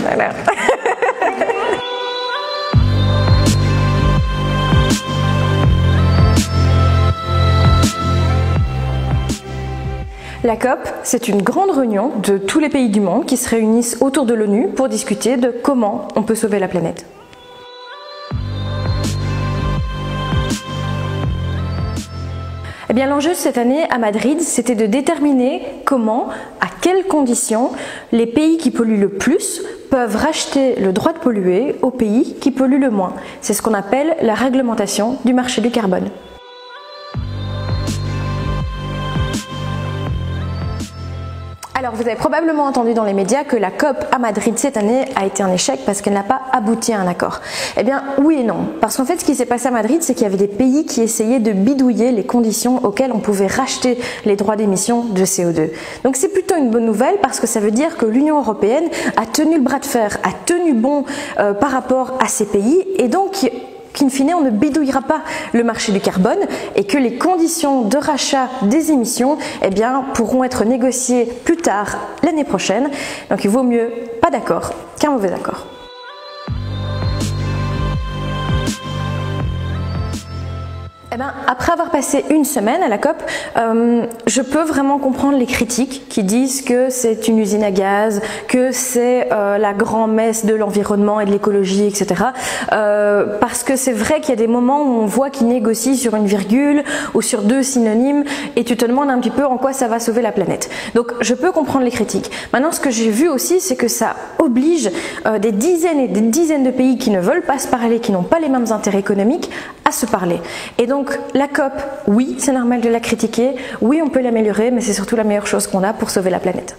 Voilà. La COP, c'est une grande réunion de tous les pays du monde qui se réunissent autour de l'ONU pour discuter de comment on peut sauver la planète. Eh bien, l'enjeu cette année à Madrid, c'était de déterminer comment, à quelles conditions, les pays qui polluent le plus peuvent racheter le droit de polluer aux pays qui polluent le moins. C'est ce qu'on appelle la réglementation du marché du carbone. Alors, vous avez probablement entendu dans les médias que la COP à Madrid cette année a été un échec parce qu'elle n'a pas abouti à un accord. Eh bien, oui et non. Parce qu'en fait, ce qui s'est passé à Madrid, c'est qu'il y avait des pays qui essayaient de bidouiller les conditions auxquelles on pouvait racheter les droits d'émission de CO2. Donc, c'est plutôt une bonne nouvelle parce que ça veut dire que l'Union européenne a tenu le bras de fer, a tenu bon par rapport à ces pays et donc qu'in fine on ne bidouillera pas le marché du carbone et que les conditions de rachat des émissions pourront être négociées plus tard l'année prochaine. Donc il vaut mieux pas d'accord qu'un mauvais accord. Après avoir passé une semaine à la COP, je peux vraiment comprendre les critiques qui disent que c'est une usine à gaz, que c'est la grand-messe de l'environnement et de l'écologie, etc. Parce que c'est vrai qu'il y a des moments où on voit qu'ils négocient sur une virgule ou sur deux synonymes et tu te demandes un petit peu en quoi ça va sauver la planète. Donc je peux comprendre les critiques. Maintenant, ce que j'ai vu aussi, c'est que ça oblige des dizaines et des dizaines de pays qui ne veulent pas se parler, qui n'ont pas les mêmes intérêts économiques, à se parler. Et donc la COP, oui, c'est normal de la critiquer, oui, on peut l'améliorer, mais c'est surtout la meilleure chose qu'on a pour sauver la planète.